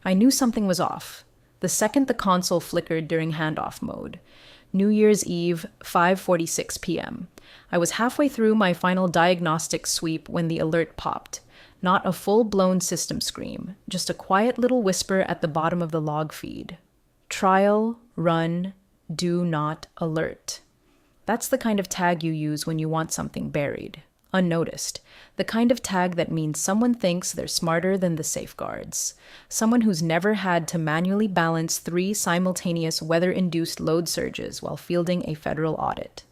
I knew something was off the second the console flickered during handoff mode. New Year's Eve, 5:46 p.m. I was halfway through my final diagnostic sweep when the alert popped. Not a full-blown system scream, just a quiet little whisper at the bottom of the log feed. Trial, run, do not alert. That's the kind of tag you use when you want something buried, unnoticed. The kind of tag that means someone thinks they're smarter than the safeguards. Someone who's never had to manually balance 3 simultaneous weather-induced load surges while fielding a federal audit.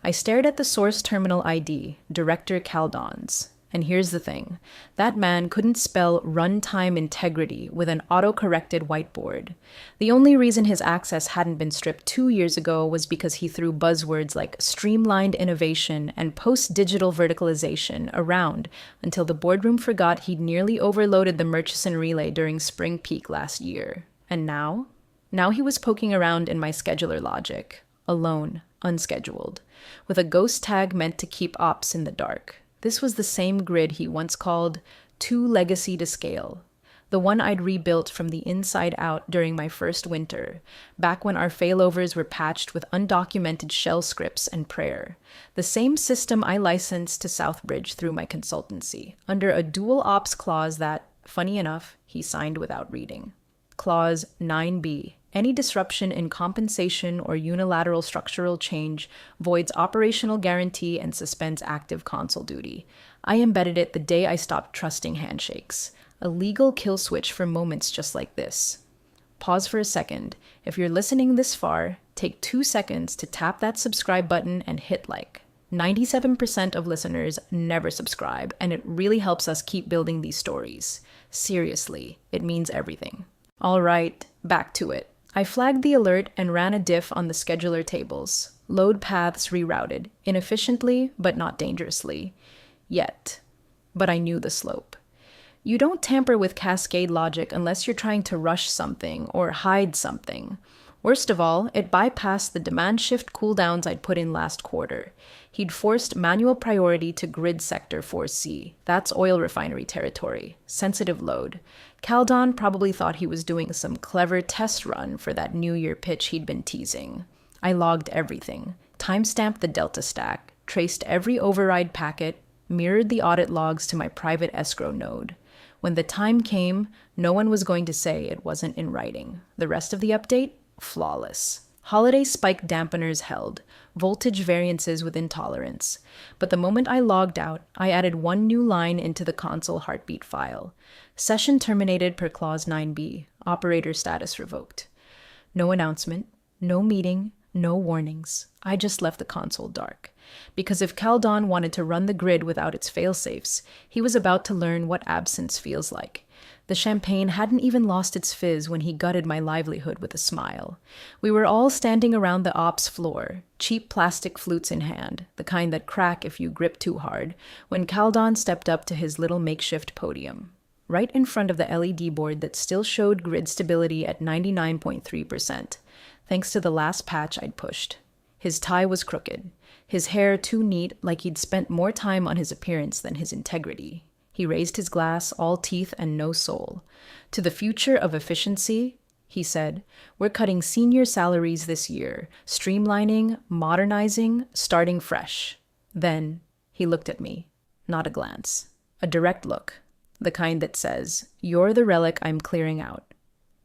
I stared at the source terminal ID, Director Caldon's. And here's the thing. That man couldn't spell runtime integrity with an auto-corrected whiteboard. The only reason his access hadn't been stripped 2 years ago was because he threw buzzwords like streamlined innovation and post-digital verticalization around until the boardroom forgot he'd nearly overloaded the Murchison relay during spring peak last year. And now? Now he was poking around in my scheduler logic, alone, unscheduled, with a ghost tag meant to keep ops in the dark. This was the same grid he once called too legacy to scale, the one I'd rebuilt from the inside out during my first winter, back when our failovers were patched with undocumented shell scripts and prayer. The same system I licensed to Southbridge through my consultancy, under a dual ops clause that, funny enough, he signed without reading. Clause 9B. Any disruption in compensation or unilateral structural change voids operational guarantee and suspends active console duty. I embedded it the day I stopped trusting handshakes. A legal kill switch for moments just like this. Pause for a second. If you're listening this far, take 2 seconds to tap that subscribe button and hit like. 97% of listeners never subscribe, and it really helps us keep building these stories. Seriously, it means everything. All right, back to it. I flagged the alert and ran a diff on the scheduler tables. Load paths rerouted, inefficiently but not dangerously. Yet. But I knew the slope. You don't tamper with cascade logic unless you're trying to rush something or hide something. Worst of all, it bypassed the demand shift cooldowns I'd put in last quarter. He'd forced manual priority to grid sector 4C. That's oil refinery territory. Sensitive load. Caldon probably thought he was doing some clever test run for that New Year pitch he'd been teasing. I logged everything, timestamped the Delta stack, traced every override packet, mirrored the audit logs to my private escrow node. When the time came, no one was going to say it wasn't in writing. The rest of the update? Flawless. Holiday spike dampeners held, voltage variances within tolerance. But the moment I logged out, I added one new line into the console heartbeat file. Session terminated per clause 9B, operator status revoked. No announcement, no meeting, no warnings. I just left the console dark. Because if Caldon wanted to run the grid without its failsafes, he was about to learn what absence feels like. The champagne hadn't even lost its fizz when he gutted my livelihood with a smile. We were all standing around the ops floor, cheap plastic flutes in hand, the kind that crack if you grip too hard, when Caldon stepped up to his little makeshift podium. Right in front of the LED board that still showed grid stability at 99.3%, thanks to the last patch I'd pushed. His tie was crooked, his hair too neat, like he'd spent more time on his appearance than his integrity. He raised his glass, all teeth and no soul. To the future of efficiency, he said, we're cutting senior salaries this year, streamlining, modernizing, starting fresh. Then he looked at me, not a glance, a direct look, the kind that says, you're the relic I'm clearing out.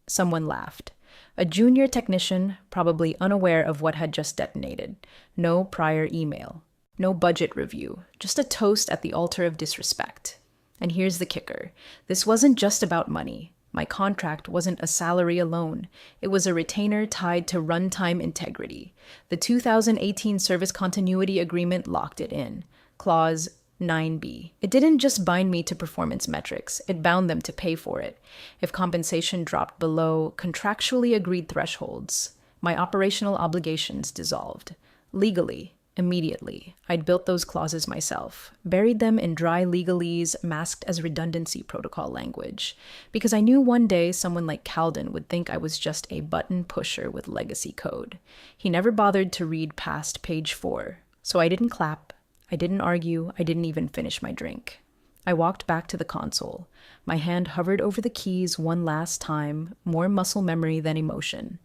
Someone laughed. A junior technician, probably unaware of what had just detonated. No prior email. No budget review. Just a toast at the altar of disrespect. And here's the kicker. This wasn't just about money. My contract wasn't a salary alone. It was a retainer tied to runtime integrity. The 2018 Service Continuity Agreement locked it in. Clause 9B. It didn't just bind me to performance metrics, it bound them to pay for it. If compensation dropped below contractually agreed thresholds, my operational obligations dissolved. Legally, immediately. I'd built those clauses myself, buried them in dry legalese masked as redundancy protocol language, because I knew one day someone like Caldon would think I was just a button pusher with legacy code. He never bothered to read past page 4, so I didn't clap. I didn't argue, I didn't even finish my drink. I walked back to the console. My hand hovered over the keys one last time, more muscle memory than emotion.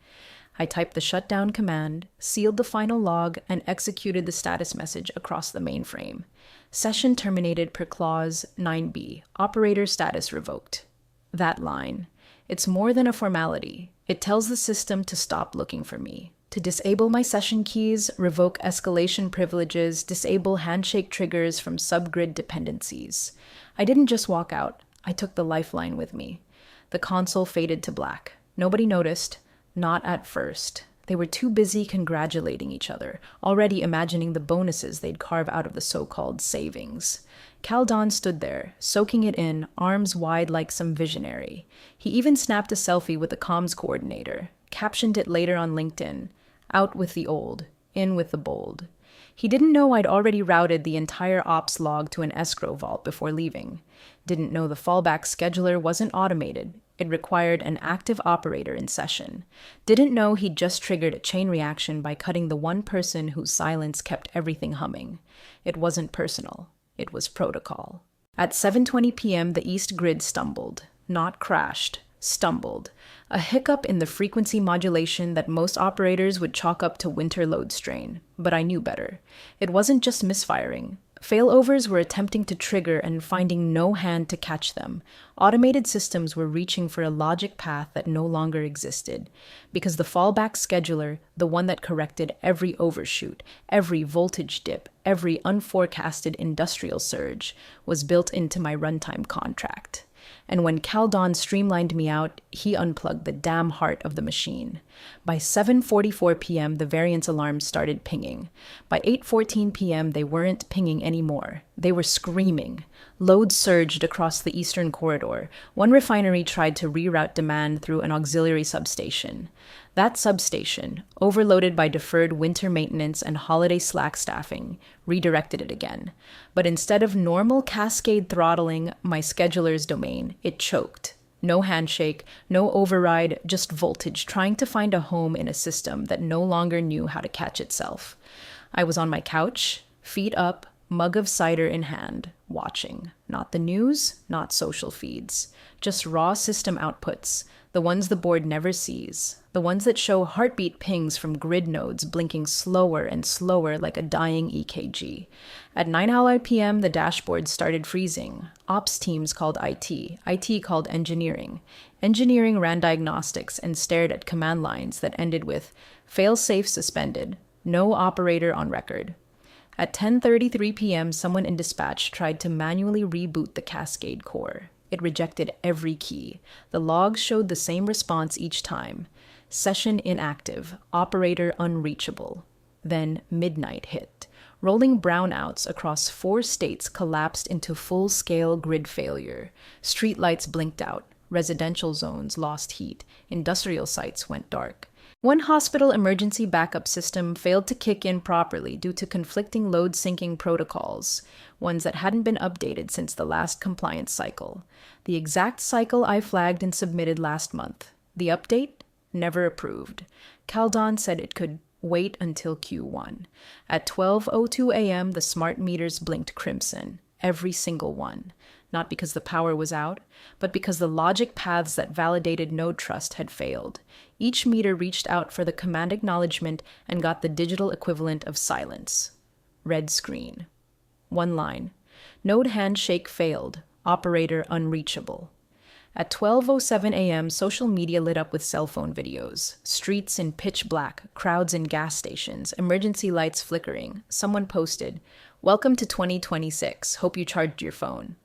I typed the shutdown command, sealed the final log, and executed the status message across the mainframe. Session terminated per clause 9b. Operator status revoked. That line. It's more than a formality. It tells the system to stop looking for me, to disable my session keys, revoke escalation privileges, disable handshake triggers from subgrid dependencies. I didn't just walk out. I took the lifeline with me. The console faded to black. Nobody noticed. Not at first. They were too busy congratulating each other, already imagining the bonuses they'd carve out of the so-called savings. Kaldon stood there, soaking it in, arms wide like some visionary. He even snapped a selfie with the comms coordinator, captioned it later on LinkedIn, "Out with the old, in with the bold." He didn't know I'd already routed the entire ops log to an escrow vault before leaving. Didn't know the fallback scheduler wasn't automated. It required an active operator in session. Didn't know he'd just triggered a chain reaction by cutting the one person whose silence kept everything humming. It wasn't personal. It was protocol. At 7:20 p.m., the East Grid stumbled. Not crashed. Stumbled. A hiccup in the frequency modulation that most operators would chalk up to winter load strain. But I knew better. It wasn't just misfiring. Failovers were attempting to trigger and finding no hand to catch them. Automated systems were reaching for a logic path that no longer existed, because the fallback scheduler, the one that corrected every overshoot, every voltage dip, every unforecasted industrial surge, was built into my runtime contract. And when Kaldon streamlined me out, he unplugged the damn heart of the machine. By 7:44 p.m., the variance alarms started pinging. By 8:14 p.m., they weren't pinging anymore. They were screaming. Load surged across the eastern corridor. One refinery tried to reroute demand through an auxiliary substation. That substation, overloaded by deferred winter maintenance and holiday slack staffing, redirected it again. But instead of normal cascade throttling my scheduler's domain, it choked. No handshake, no override, just voltage trying to find a home in a system that no longer knew how to catch itself. I was on my couch, feet up, mug of cider in hand, watching. Not the news, not social feeds. Just raw system outputs, the ones the board never sees. The ones that show heartbeat pings from grid nodes blinking slower and slower like a dying EKG. At 9:00 p.m., the dashboard started freezing. Ops teams called IT called engineering. Engineering ran diagnostics and stared at command lines that ended with "failsafe suspended, no operator on record." At 10:33 p.m., someone in dispatch tried to manually reboot the Cascade core. It rejected every key. The logs showed the same response each time. Session inactive, operator unreachable. Then midnight hit. Rolling brownouts across 4 states collapsed into full-scale grid failure. Streetlights blinked out. Residential zones lost heat. Industrial sites went dark. One hospital emergency backup system failed to kick in properly due to conflicting load syncing protocols, ones that hadn't been updated since the last compliance cycle. The exact cycle I flagged and submitted last month. The update? Never approved. Kaldon said it could wait until Q1. At 12:02 a.m., the smart meters blinked crimson. Every single one. Not because the power was out, but because the logic paths that validated node trust had failed. Each meter reached out for the command acknowledgement and got the digital equivalent of silence. Red screen. One line. Node handshake failed. Operator unreachable. At 12:07 a.m., social media lit up with cell phone videos. Streets in pitch black, crowds in gas stations, emergency lights flickering. Someone posted, "Welcome to 2026. Hope you charged your phone."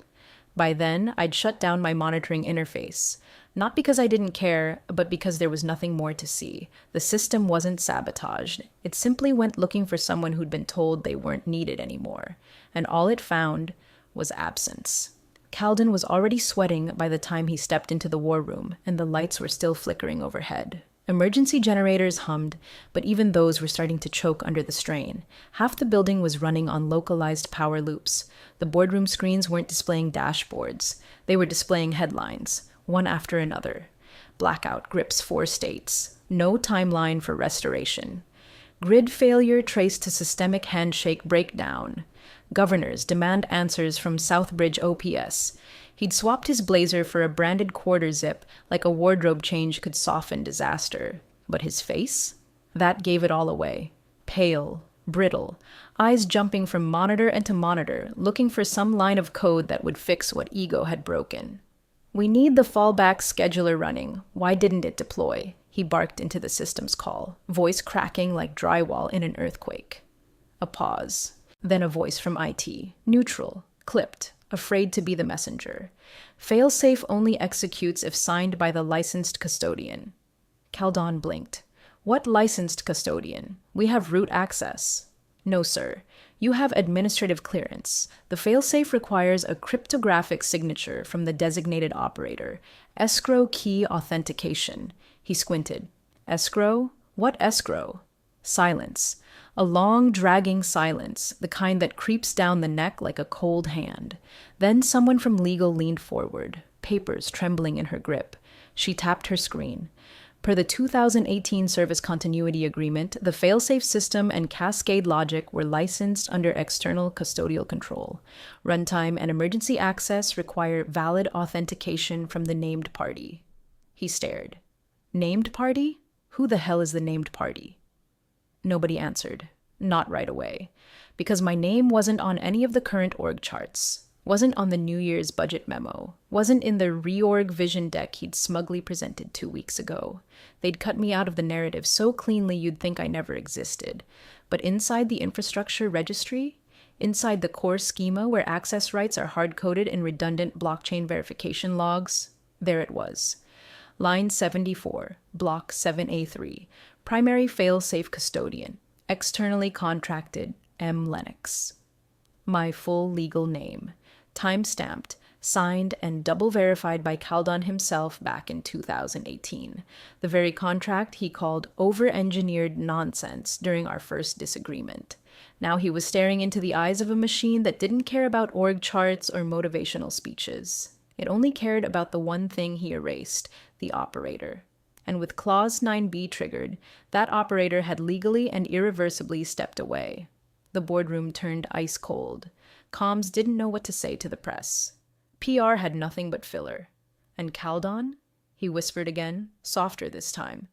By then, I'd shut down my monitoring interface. Not because I didn't care, but because there was nothing more to see. The system wasn't sabotaged. It simply went looking for someone who'd been told they weren't needed anymore. And all it found was absence. Kaldon was already sweating by the time he stepped into the war room, and the lights were still flickering overhead. Emergency generators hummed, but even those were starting to choke under the strain. Half the building was running on localized power loops. The boardroom screens weren't displaying dashboards. They were displaying headlines, one after another. Blackout grips 4 states. No timeline for restoration. Grid failure traced to systemic handshake breakdown. Governors demand answers from Southbridge OPS. He'd swapped his blazer for a branded quarter zip, like a wardrobe change could soften disaster. But his face? That gave it all away. Pale, brittle, eyes jumping from monitor into monitor, looking for some line of code that would fix what ego had broken. "We need the fallback scheduler running. Why didn't it deploy?" He barked into the system's call, voice cracking like drywall in an earthquake. A pause. Then a voice from IT, neutral, clipped, afraid to be the messenger. "Failsafe only executes if signed by the licensed custodian." Kaldon blinked. "What licensed custodian? We have root access." "No, sir. You have administrative clearance. The failsafe requires a cryptographic signature from the designated operator. Escrow key authentication." He squinted. "Escrow? What escrow?" Silence. A long, dragging silence, the kind that creeps down the neck like a cold hand. Then someone from legal leaned forward, papers trembling in her grip. She tapped her screen. Per the 2018 Service Continuity Agreement, the failsafe system and Cascade Logic were licensed under external custodial control. Runtime and emergency access require valid authentication from the named party. He stared. Named party? Who the hell is the named party? Nobody answered. Not right away. Because my name wasn't on any of the current org charts. Wasn't on the New Year's budget memo. Wasn't in the reorg vision deck he'd smugly presented 2 weeks ago. They'd cut me out of the narrative so cleanly you'd think I never existed. But inside the infrastructure registry, inside the core schema where access rights are hard-coded in redundant blockchain verification logs, there it was. Line 74, Block 7A3, Primary Failsafe Custodian, Externally Contracted, M. Lennox. My full legal name. Time-stamped, signed, and double-verified by Kaldon himself back in 2018. The very contract he called over-engineered nonsense during our first disagreement. Now he was staring into the eyes of a machine that didn't care about org charts or motivational speeches. It only cared about the one thing he erased, the operator. And with Clause 9b triggered, that operator had legally and irreversibly stepped away. The boardroom turned ice cold. Comms didn't know what to say to the press. PR had nothing but filler. And Kaldon? He whispered again, softer this time.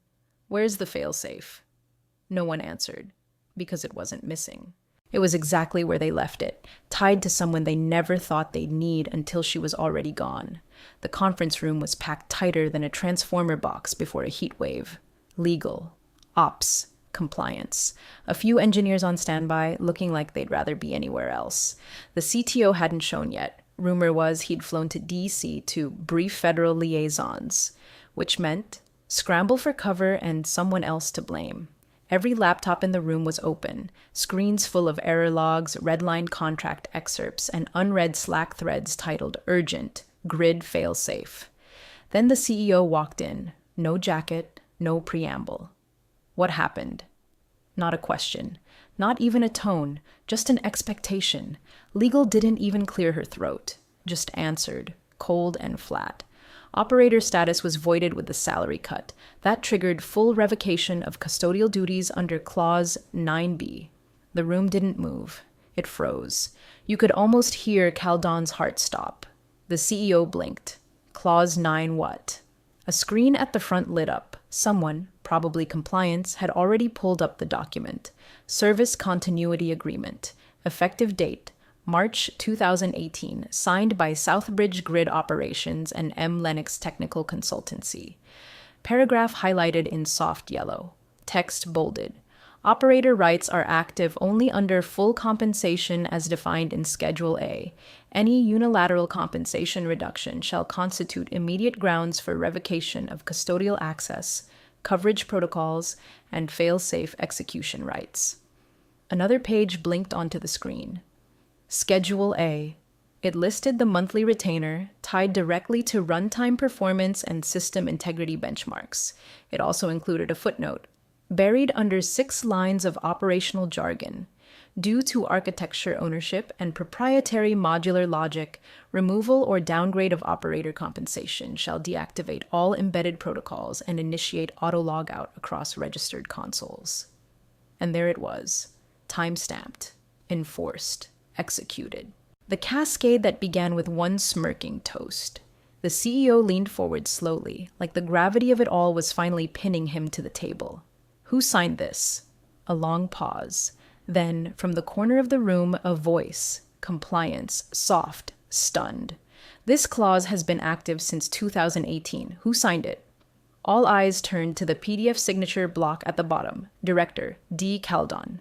"Where's the failsafe?" No one answered, because it wasn't missing. It was exactly where they left it, tied to someone they never thought they'd need until she was already gone. The conference room was packed tighter than a transformer box before a heat wave. Legal. Ops. Compliance. A few engineers on standby, looking like they'd rather be anywhere else. The CTO hadn't shown yet. Rumor was he'd flown to DC to brief federal liaisons, which meant scramble for cover and someone else to blame. Every laptop in the room was open, screens full of error logs, redlined contract excerpts, and unread Slack threads titled Urgent, Grid Failsafe. Then the CEO walked in. No jacket, no preamble. What happened? Not a question. Not even a tone, just an expectation. Legal didn't even clear her throat, just answered, cold and flat. Operator status was voided with the salary cut. That triggered full revocation of custodial duties under Clause 9b. The room didn't move. It froze. You could almost hear Kaldon's heart stop. The CEO blinked. Clause 9 what? A screen at the front lit up. Someone, probably compliance, had already pulled up the document. Service Continuity Agreement. Effective date, March 2018, signed by Southbridge Grid Operations and M. Lennox Technical Consultancy. Paragraph highlighted in soft yellow. Text bolded. Operator rights are active only under full compensation as defined in Schedule A. Any unilateral compensation reduction shall constitute immediate grounds for revocation of custodial access, coverage protocols, and fail-safe execution rights. Another page blinked onto the screen. Schedule A. It listed the monthly retainer, tied directly to runtime performance and system integrity benchmarks. It also included a footnote. Buried under 6 lines of operational jargon, due to architecture ownership and proprietary modular logic, removal or downgrade of operator compensation shall deactivate all embedded protocols and initiate auto-logout across registered consoles. And there it was, time-stamped, enforced, executed. The cascade that began with one smirking toast. The CEO leaned forward slowly, like the gravity of it all was finally pinning him to the table. Who signed this? A long pause. Then, from the corner of the room, a voice. Compliance. Soft. Stunned. This clause has been active since 2018. Who signed it? All eyes turned to the PDF signature block at the bottom. Director, D. Caldon.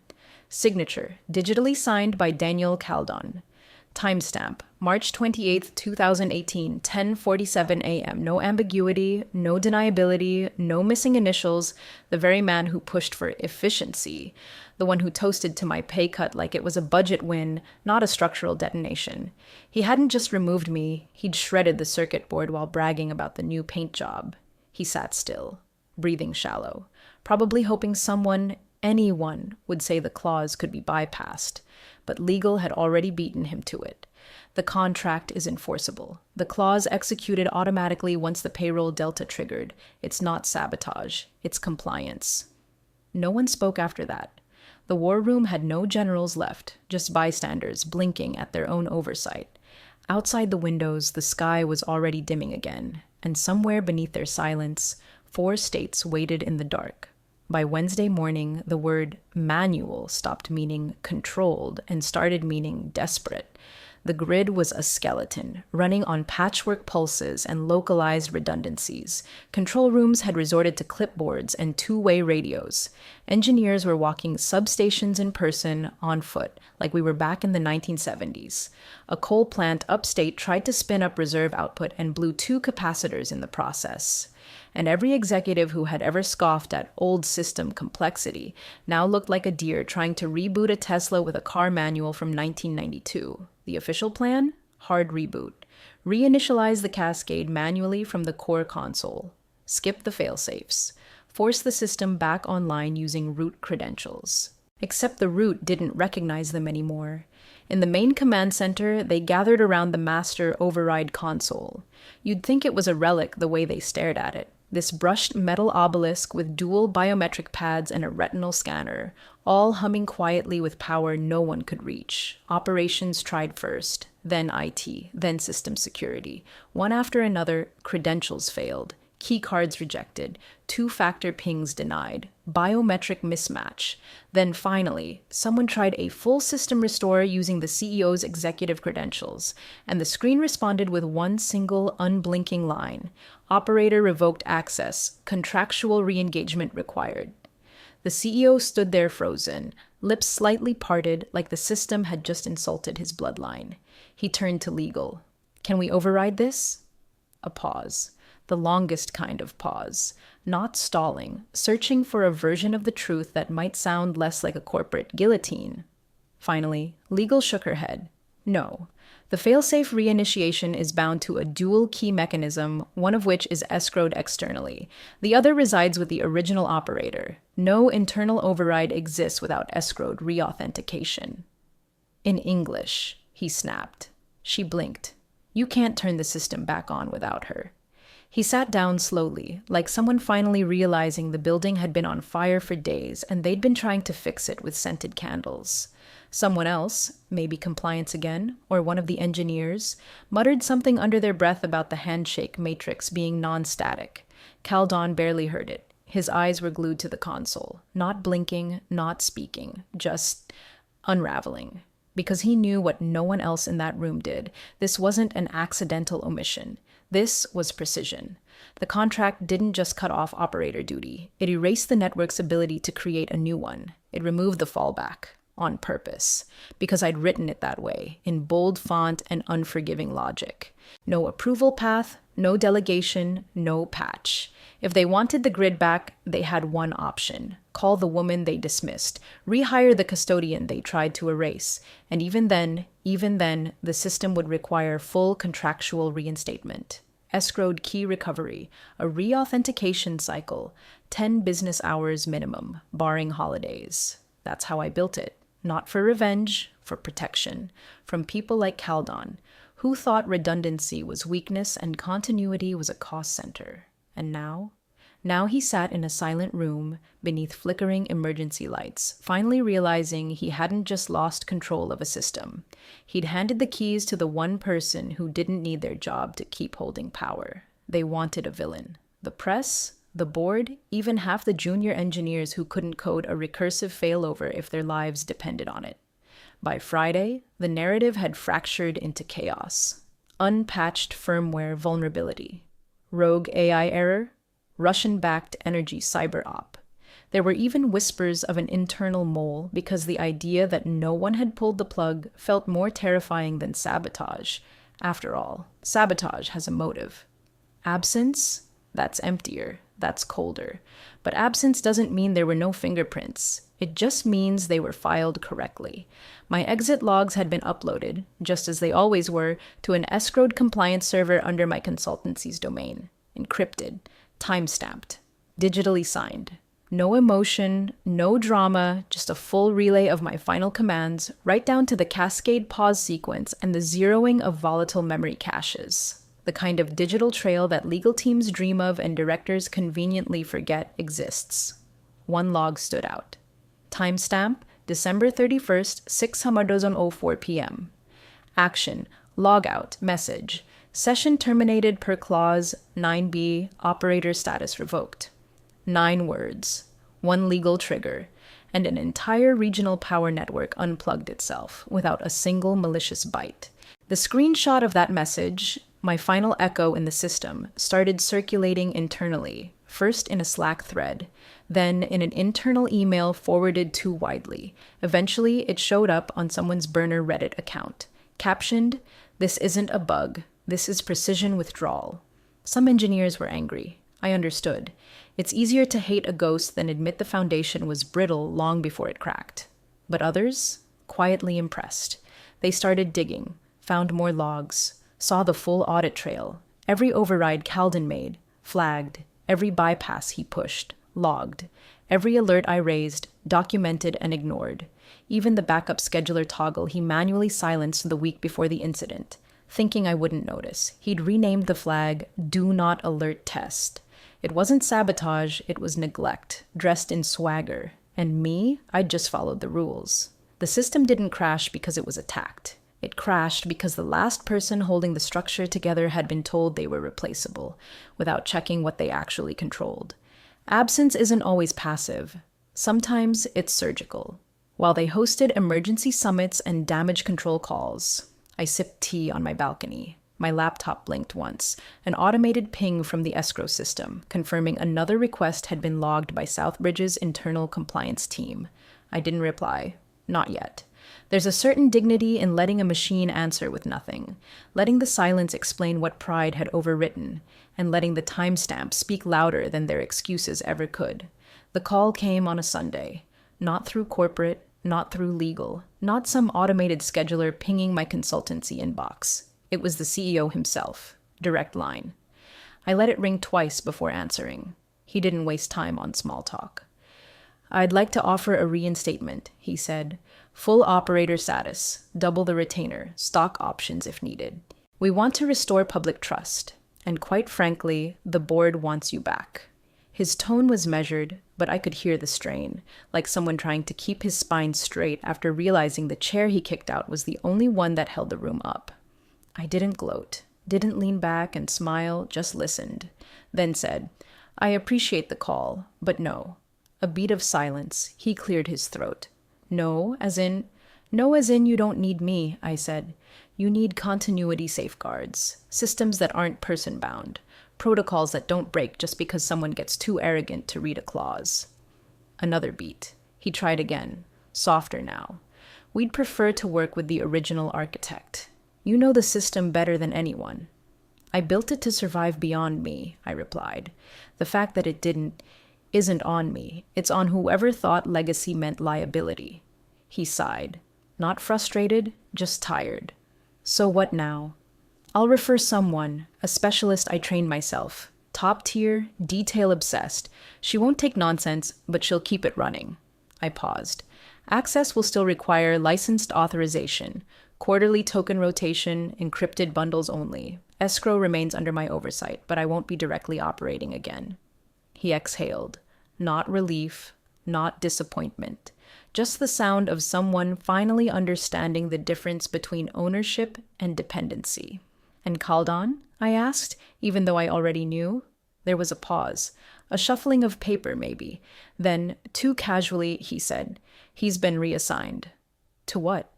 Signature, digitally signed by Daniel Caldon. Timestamp, March 28th, 2018, 10:47 a.m. No ambiguity, no deniability, no missing initials. The very man who pushed for efficiency. The one who toasted to my pay cut like it was a budget win, not a structural detonation. He hadn't just removed me, he'd shredded the circuit board while bragging about the new paint job. He sat still, breathing shallow, probably hoping anyone would say the clause could be bypassed, but legal had already beaten him to it. The contract is enforceable. The clause executed automatically once the payroll delta triggered. It's not sabotage, it's compliance. No one spoke after that. The war room had no generals left, just bystanders blinking at their own oversight. Outside the windows, the sky was already dimming again, and somewhere beneath their silence, 4 states waited in the dark. By Wednesday morning, the word manual stopped meaning controlled and started meaning desperate. The grid was a skeleton, running on patchwork pulses and localized redundancies. Control rooms had resorted to clipboards and two-way radios. Engineers were walking substations in person, on foot, like we were back in the 1970s. A coal plant upstate tried to spin up reserve output and blew 2 capacitors in the process. And every executive who had ever scoffed at old system complexity now looked like a deer trying to reboot a Tesla with a car manual from 1992. The official plan? Hard reboot. Reinitialize the cascade manually from the core console. Skip the failsafes. Force the system back online using root credentials. Except the root didn't recognize them anymore. In the main command center, they gathered around the master override console. You'd think it was a relic the way they stared at it. This brushed metal obelisk with dual biometric pads and a retinal scanner, all humming quietly with power no one could reach. Operations tried first, then IT, then system security. One after another, credentials failed. Key cards rejected, 2-factor pings denied, biometric mismatch. Then finally, someone tried a full system restore using the CEO's executive credentials, and the screen responded with one single unblinking line. Operator revoked access, contractual re-engagement required. The CEO stood there frozen, lips slightly parted like the system had just insulted his bloodline. He turned to legal. Can we override this? A pause. The longest kind of pause, not stalling, searching for a version of the truth that might sound less like a corporate guillotine. Finally, legal shook her head. No. The failsafe reinitiation is bound to a dual key mechanism, one of which is escrowed externally. The other resides with the original operator. No internal override exists without escrowed reauthentication. In English, he snapped. She blinked. You can't turn the system back on without her. He sat down slowly, like someone finally realizing the building had been on fire for days and they'd been trying to fix it with scented candles. Someone else, maybe compliance again, or one of the engineers, muttered something under their breath about the handshake matrix being non-static. Caldon barely heard it. His eyes were glued to the console, not blinking, not speaking, just unraveling. Because he knew what no one else in that room did. This wasn't an accidental omission. This was precision. The contract didn't just cut off operator duty. It erased the network's ability to create a new one. It removed the fallback. On purpose. Because I'd written it that way, in bold font and unforgiving logic. No approval path, no delegation, no patch. If they wanted the grid back, they had one option. Call the woman they dismissed. Rehire the custodian they tried to erase. And even then, the system would require full contractual reinstatement. Escrowed key recovery, a reauthentication cycle, 10 business hours minimum, barring holidays. That's how I built it. Not for revenge, for protection. From people like Caldon, who thought redundancy was weakness and continuity was a cost center. And now Now he sat in a silent room beneath flickering emergency lights, finally realizing he hadn't just lost control of a system. He'd handed the keys to the one person who didn't need their job to keep holding power. They wanted a villain. The press, the board, even half the junior engineers who couldn't code a recursive failover if their lives depended on it. By Friday, the narrative had fractured into chaos. Unpatched firmware vulnerability. Rogue AI error. Russian-backed energy cyber op. There were even whispers of an internal mole because the idea that no one had pulled the plug felt more terrifying than sabotage. After all, sabotage has a motive. Absence? That's emptier. That's colder. But absence doesn't mean there were no fingerprints. It just means they were filed correctly. My exit logs had been uploaded, just as they always were, to an escrowed compliance server under my consultancy's domain. Encrypted. Time-stamped, digitally signed. No emotion, no drama, just a full relay of my final commands, right down to the cascade pause sequence and the zeroing of volatile memory caches. The kind of digital trail that legal teams dream of and directors conveniently forget exists. One log stood out. Timestamp, December 31st, 6:04 p.m. Action, logout, message. Session terminated per clause 9b, operator status revoked. 9 words, one legal trigger, and an entire regional power network unplugged itself without a single malicious byte. The screenshot of that message, my final echo in the system, started circulating internally, first in a Slack thread, then in an internal email forwarded too widely. Eventually, it showed up on someone's burner Reddit account, captioned, "This isn't a bug. This is precision withdrawal." Some engineers were angry. I understood. It's easier to hate a ghost than admit the foundation was brittle long before it cracked. But others? Quietly impressed. They started digging, found more logs, saw the full audit trail, every override Calden made, flagged, every bypass he pushed, logged, every alert I raised, documented and ignored, even the backup scheduler toggle he manually silenced the week before the incident. Thinking I wouldn't notice, he'd renamed the flag Do Not Alert Test. It wasn't sabotage, it was neglect, dressed in swagger. And me, I'd just followed the rules. The system didn't crash because it was attacked. It crashed because the last person holding the structure together had been told they were replaceable, without checking what they actually controlled. Absence isn't always passive. Sometimes it's surgical. While they hosted emergency summits and damage control calls, I sipped tea on my balcony. My laptop blinked once, an automated ping from the escrow system, confirming another request had been logged by Southbridge's internal compliance team. I didn't reply. Not yet. There's a certain dignity in letting a machine answer with nothing, letting the silence explain what pride had overwritten, and letting the timestamp speak louder than their excuses ever could. The call came on a Sunday, not through corporate, not through legal, not some automated scheduler pinging my consultancy inbox. It was the CEO himself. Direct line. I let it ring twice before answering. He didn't waste time on small talk. "I'd like to offer a reinstatement," he said. "Full operator status, double the retainer, stock options if needed. We want to restore public trust, and quite frankly, the board wants you back." His tone was measured, but I could hear the strain, like someone trying to keep his spine straight after realizing the chair he kicked out was the only one that held the room up. I didn't gloat, didn't lean back and smile, just listened, then said, "I appreciate the call, but no." A beat of silence. He cleared his throat. No, as in you don't need me," I said. "You need continuity safeguards, systems that aren't person-bound, protocols that don't break just because someone gets too arrogant to read a clause." Another beat. He tried again, softer now. "We'd prefer to work with the original architect. You know the system better than anyone." "I built it to survive beyond me," I replied. "The fact that it didn't isn't on me. It's on whoever thought legacy meant liability." He sighed. Not frustrated, just tired. "So what now?" "I'll refer someone, a specialist I trained myself. Top tier, detail obsessed. She won't take nonsense, but she'll keep it running." I paused. "Access will still require licensed authorization, quarterly token rotation, encrypted bundles only. Escrow remains under my oversight, but I won't be directly operating again." he exhaled. Not relief, not disappointment. Just the sound of someone finally understanding the difference between ownership and dependency. And Khaldan? I asked, even though I already knew. There was a pause, a shuffling of paper maybe. Then, too casually, he said, "He's been reassigned." To what?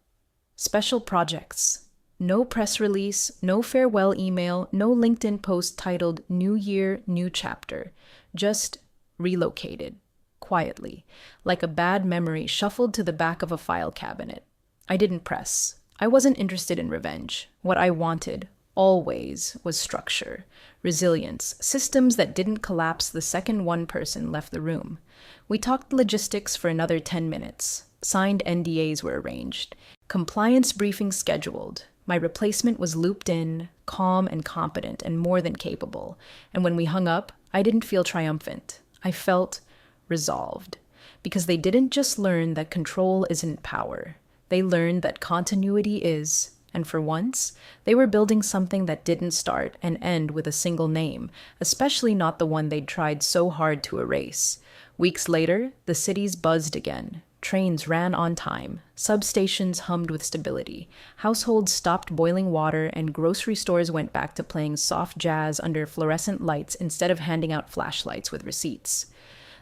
Special projects. No press release, no farewell email, no LinkedIn post titled New Year, New Chapter. Just relocated. Quietly, like a bad memory shuffled to the back of a file cabinet. I didn't press. I wasn't interested in revenge. What I wanted, always, was structure, resilience, systems that didn't collapse the second one person left the room. We talked logistics for another 10 minutes. Signed NDAs were arranged. Compliance briefings scheduled. My replacement was looped in, calm and competent and more than capable. And when we hung up, I didn't feel triumphant. I felt resolved. Because they didn't just learn that control isn't power. They learned that continuity is. And for once, they were building something that didn't start and end with a single name, especially not the one they'd tried so hard to erase. Weeks later, the cities buzzed again. Trains ran on time, substations hummed with stability, households stopped boiling water, and grocery stores went back to playing soft jazz under fluorescent lights instead of handing out flashlights with receipts.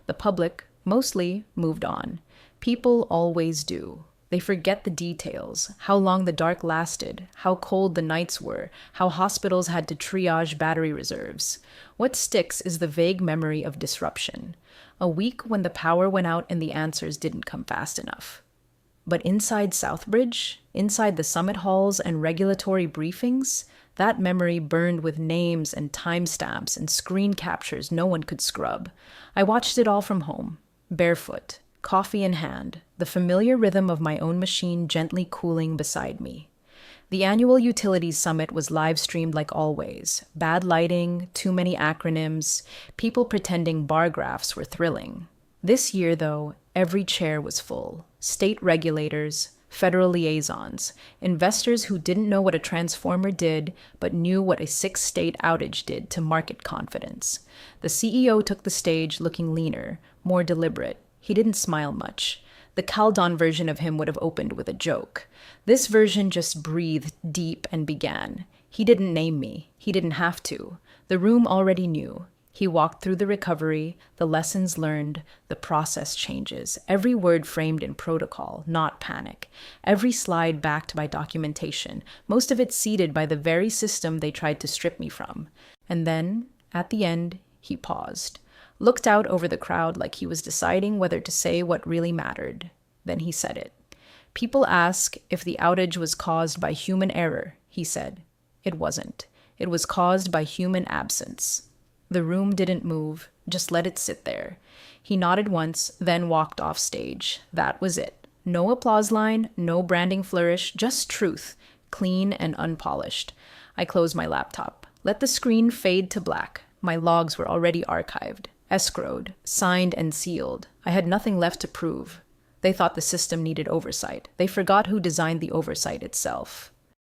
The public, mostly, moved on. People always do. They forget the details, how long the dark lasted, how cold the nights were, how hospitals had to triage battery reserves. What sticks is the vague memory of disruption. A week when the power went out and the answers didn't come fast enough. But inside Southbridge, inside the summit halls and regulatory briefings, that memory burned with names and timestamps and screen captures no one could scrub. I watched it all from home, barefoot, coffee in hand, the familiar rhythm of my own machine gently cooling beside me. The annual Utilities Summit was live-streamed like always. Bad lighting, too many acronyms, people pretending bar graphs were thrilling. This year, though, every chair was full. State regulators, federal liaisons, investors who didn't know what a transformer did, but knew what a six-state outage did to market confidence. The CEO took the stage looking leaner, more deliberate. He didn't smile much. The Khaldan version of him would have opened with a joke. This version just breathed deep and began. He didn't name me. He didn't have to. The room already knew. He walked through the recovery, the lessons learned, the process changes, every word framed in protocol, not panic, every slide backed by documentation, most of it seeded by the very system they tried to strip me from. And then, at the end, he paused. Looked out over the crowd like he was deciding whether to say what really mattered. Then he said it. People ask if the outage was caused by human error, he said. It wasn't. It was caused by human absence. The room didn't move, just let it sit there. He nodded once, then walked off stage. That was it. No applause line, no branding flourish, just truth, clean and unpolished. I closed my laptop. Let the screen fade to black. My logs were already archived. Escrowed, signed and sealed. I had nothing left to prove. They thought the system needed oversight. They forgot who designed the oversight itself.